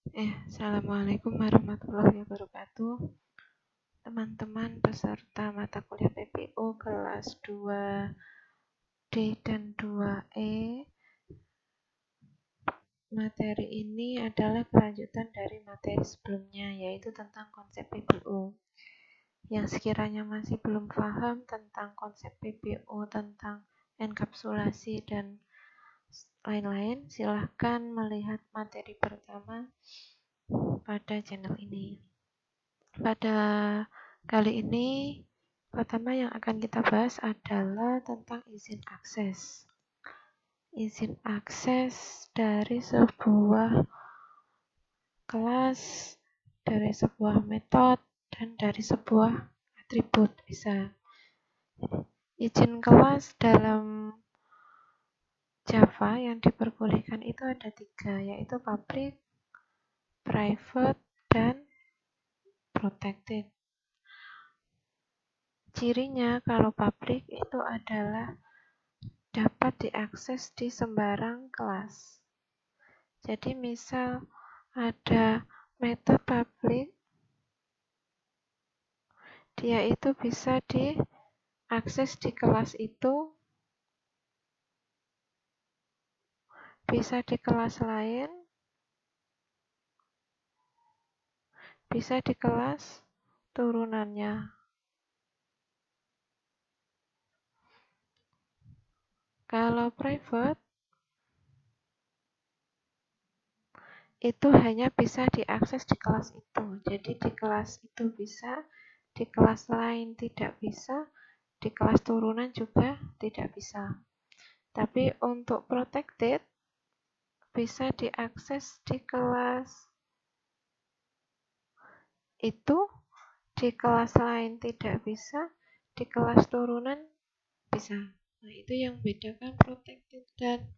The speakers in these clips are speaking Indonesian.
Assalamualaikum warahmatullahi wabarakatuh. Teman-teman peserta mata kuliah PPO kelas 2D dan 2E. Materi ini adalah kelanjutan dari materi sebelumnya, yaitu tentang konsep PPO. Yang sekiranya masih belum paham tentang konsep PPO, tentang enkapsulasi dan lain-lain, silahkan melihat materi pertama pada channel ini. Pada kali ini, pertama yang akan kita bahas adalah tentang izin akses. Izin akses dari sebuah kelas, dari sebuah metode, dan dari sebuah atribut bisa. Izin kelas dalam Java yang diperbolehkan itu ada 3, yaitu public, private, dan protected. Cirinya kalau public itu adalah dapat diakses di sembarang kelas. Jadi misal ada metode public, dia itu bisa diakses di kelas itu, bisa di kelas lain, bisa di kelas turunannya. Kalau private, itu hanya bisa diakses di kelas itu. Jadi di kelas itu bisa, di kelas lain tidak bisa, di kelas turunan juga tidak bisa. Tapi untuk protected, bisa diakses di kelas itu, di kelas lain tidak bisa, di kelas turunan bisa. Nah, itu yang bedakan protected dan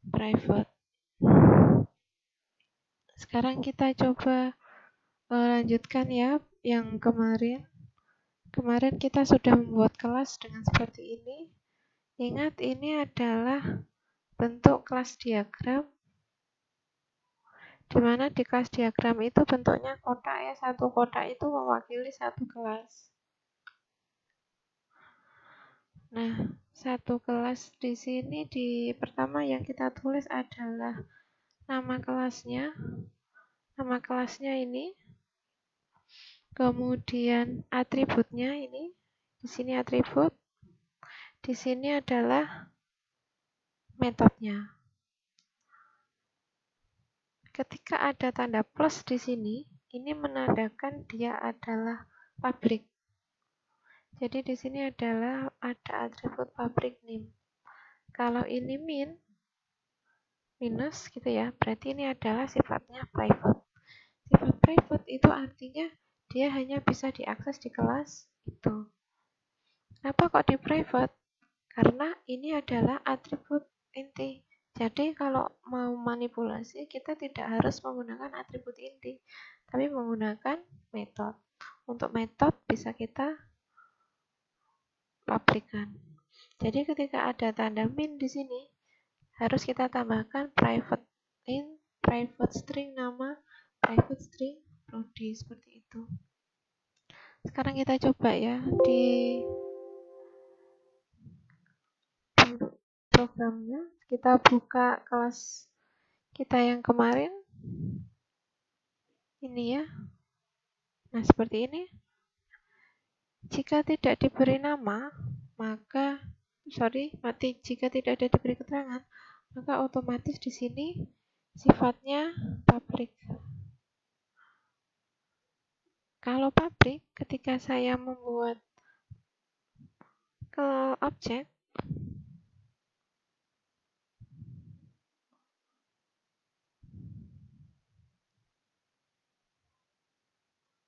private. Sekarang kita coba lanjutkan ya yang kemarin. Kemarin kita sudah membuat kelas dengan seperti ini. Ingat, ini adalah bentuk kelas diagram, di mana di kelas diagram itu bentuknya kotak ya. Satu kotak itu mewakili satu kelas. Nah, satu kelas di sini, di pertama yang kita tulis adalah nama kelasnya. Nama kelasnya ini. Kemudian atributnya ini. Di sini atribut. Di sini adalah metodenya. Ketika ada tanda plus di sini, ini menandakan dia adalah public. Jadi di sini adalah ada atribut public name. Kalau ini minus gitu ya, berarti ini adalah sifatnya private. Sifat private itu artinya dia hanya bisa diakses di kelas itu. Kenapa kok di private? Karena ini adalah atribut inti. Jadi kalau mau manipulasi, kita tidak harus menggunakan atribut inti, tapi menggunakan metode. Untuk metode bisa kita pabrikan. Jadi ketika ada tanda min di sini, harus kita tambahkan private int, private string nama, private string prodi, seperti itu. Sekarang kita coba ya di programnya. Kita buka kelas kita yang kemarin. Ini ya. Nah, seperti ini. Jika tidak diberi nama, jika tidak ada diberi keterangan, maka otomatis di sini sifatnya public. Kalau public, ketika saya membuat ke objek,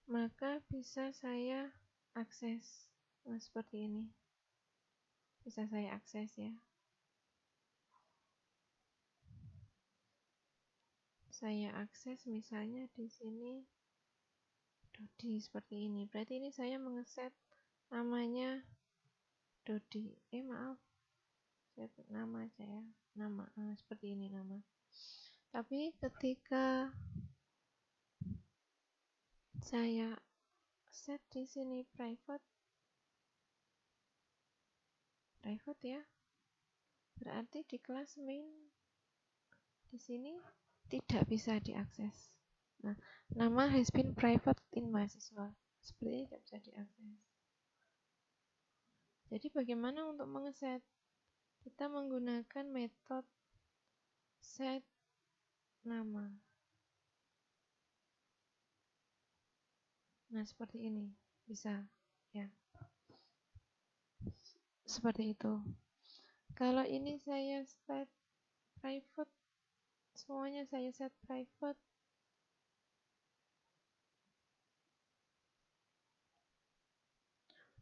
maka bisa saya akses. Nah, seperti ini. Bisa saya akses ya. Saya akses misalnya di sini Dodi seperti ini. Berarti ini saya mengeset namanya Dodi. Maaf. Saya nama aja ya. Nama seperti ini nama. Tapi ketika Saya set di sini private ya. Berarti di kelas main di sini tidak bisa diakses. Nah, nama has been private in mahasiswa. Seperti ini tidak bisa diakses. Jadi bagaimana untuk mengeset? Kita menggunakan metode set nama. Nah, seperti ini. Bisa, ya. Seperti itu. Kalau ini saya set private, semuanya saya set private.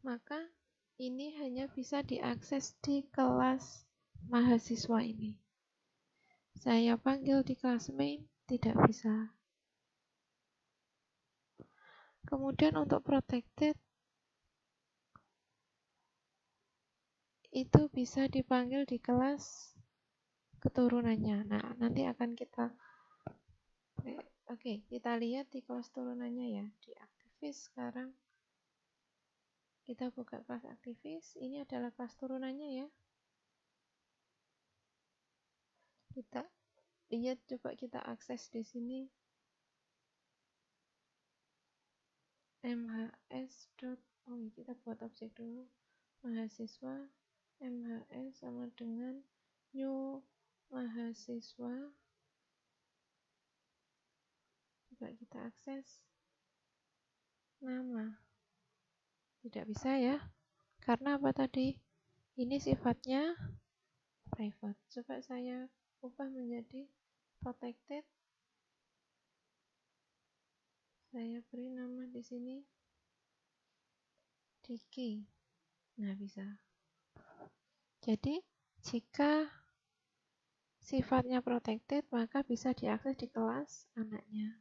Maka ini hanya bisa diakses di kelas mahasiswa ini. Saya panggil di kelas main, tidak bisa. Kemudian untuk protected, itu bisa dipanggil di kelas keturunannya. Nah, nanti akan kita kita lihat di kelas turunannya ya. Di aktivis sekarang kita buka kelas aktivis. Ini adalah kelas turunannya ya. Kita lihat, coba kita akses di sini. Kita buat objek dulu. Mahasiswa MHS sama dengan new mahasiswa. Coba kita akses nama. Tidak bisa ya. Karena apa tadi? Ini sifatnya private. Coba saya ubah menjadi protected. Saya beri nama di sini Diki. Nah, bisa. Jadi, jika sifatnya protected, maka bisa diakses di kelas anaknya.